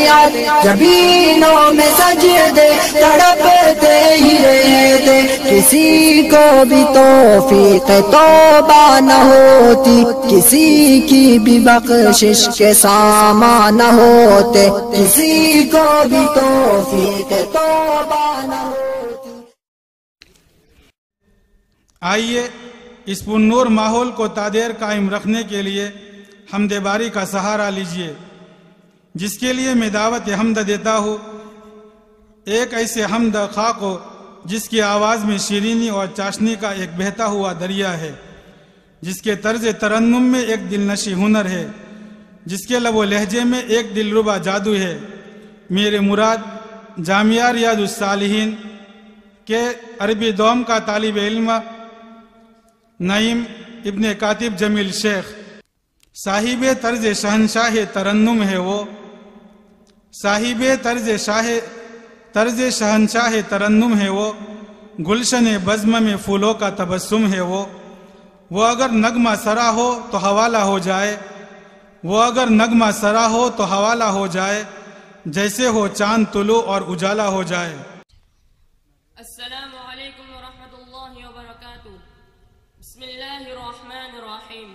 شریعت جبینوں میں سجدے تڑپتے ہی رہتے، کسی کو بھی توفیق توبہ نہ ہوتی، کسی کی بھی بخشش کے سامان نہ ہوتے، کسی کو بھی توفیق توبہ نہ ہوتی۔ آئیے اس پرنور ماحول کو تادیر قائم رکھنے کے لیے حمد باری کا سہارا لیجئے، جس کے لیے میں دعوت حمد دیتا ہوں۔ ایک ایسے حمد خواہ کو جس کی آواز میں شیرینی اور چاشنی کا ایک بہتا ہوا دریا ہے، جس کے طرز ترنم میں ایک دل نشی ہنر ہے، جس کے لب و لہجے میں ایک دلربا جادو ہے۔ میرے مراد جامعہ ریاض الصالحین کے عربی دوم کا طالب علم نعیم ابن کاتب جمیل شیخ، صاحب طرز شہنشاہ ترنم ہے وہ، صاحب طرز شہنشاہ ترنم ہے وہ، گلشن بزم میں پھولوں کا تبسم ہے وہ اگر نغمہ سرا ہو تو حوالہ ہو جائے، وہ اگر نغمہ سرا ہو تو حوالہ ہو جائے، جیسے ہو چاند طلوع اور اجالا ہو جائے۔ السلام علیکم ورحمۃ اللہ وبرکاتہ۔ بسم اللہ الرحمن الرحیم۔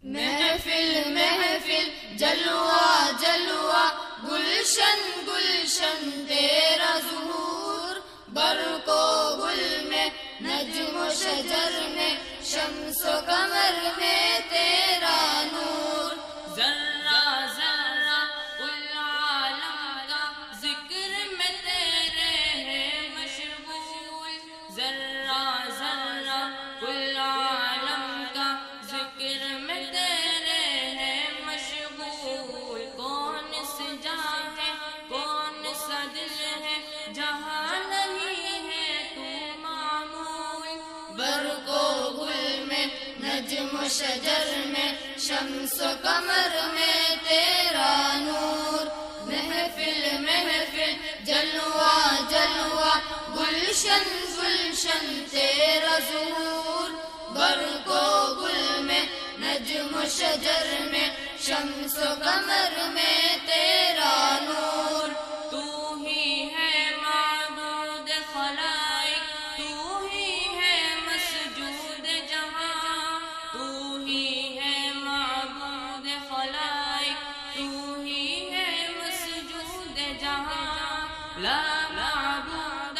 محفل محفل جلوہ جلوہ گلشن گلشن تیرا ظہور، برق و گل میں نجم و شجر میں شمس و قمر میں تیرا نور، ذرہ ذرہ کل عالم کا ذکر میں تیرے ہے مشغول، ذرہ ذرہ کل عالم کا ذکر میں تیرے ہے مشغول، کون سا جہاں ہے کون سا دل ہے جہاں نہیں ہے تو معمول، برق و گل میں نجم و شجر میں شمس و قمر میں تیرا نور، محفل محفل جلوہ جلوہ گلشن گلشن تیرا ظہور، برق و گل میں نجم و شجر میں شمس و قمر میں تیرا نور، تو ہی ہے معبود خلائق، تو ہی ہے مسجود جہاں، تو ہی ہے معبود خلائق، تو ہی ہے مسجود جہاں، لا معبود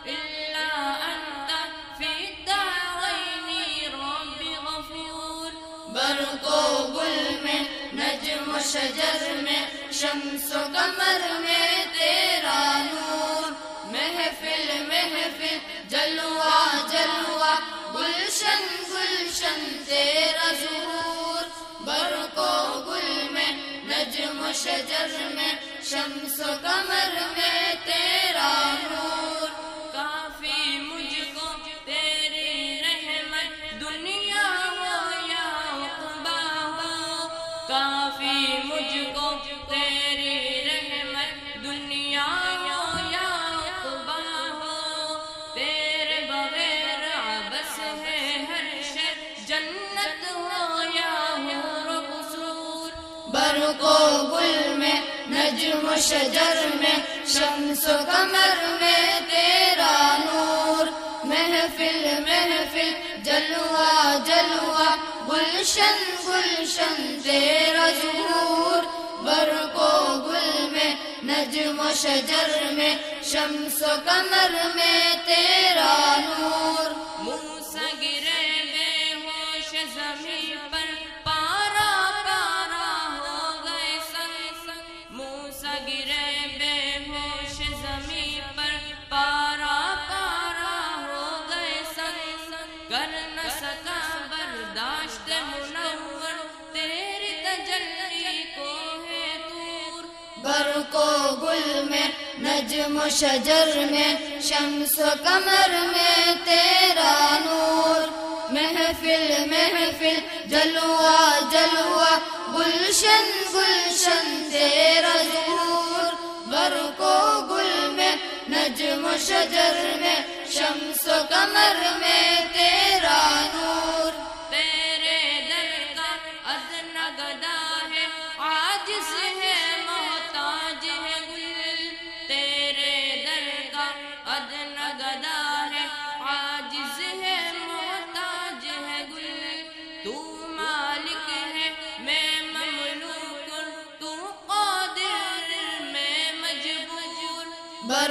الا انت فی الدارین رب غفور، برق و گل میں نجم و شجر میں شمس و قمر میں تیرا نور، محفل محفل جلوہ جلوہ گلشن گلشن تیرا ظہور، برق و گل میں نجم و شجر میں شمس و قمر میں تیرا نور، کافی مجھ کو تیری رحمت دنیا ہو یا عقبہ ہو، کافی مجھ کو تیری رحمت دنیا ہو یا عقبہ ہو، تیرے بغیر عبث ہے ہر شے، جنت ہو یا حور و قصور، برق و گل میں نجم و شجر میں شمس و قمر میں تیرا نور، محفل محفل جلوہ جلوہ گلشن گلشن تیرا ظہور، برق و گل میں نجم و شجر میں شمس و قمر میں تیرا نور، موسیٰ گرے بے ہوش زمین پر پارا پارا ہو گئے سنگ، موسیٰ گرے بے ہوش زمین پر پارا پارا ہو گئے سنگ، کر نہ سکا برداشت منور تیری تجلی کو ہے دور، برق و گل میں نجم و شجر میں شمس و قمر میں تیرا نور، محفل محفل جلوہ جلوہ گلشن گلشن تیرا ظہور، برق و گل میں نجم و شجر میں شمس و قمر میں تیرا نور، تیرے در کا ادنا گدا ہے عاجز ہے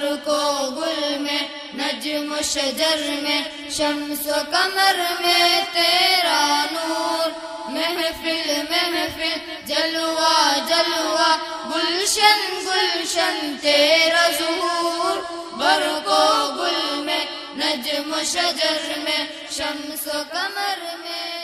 برق و گل میں نجم و شجر میں شمس و قمر میں تیرا نور محفل محفل جلوہ جلوہ گلشن گلشن تیرا ظہور برق و گل میں نجم و شجر میں شمس و قمر میں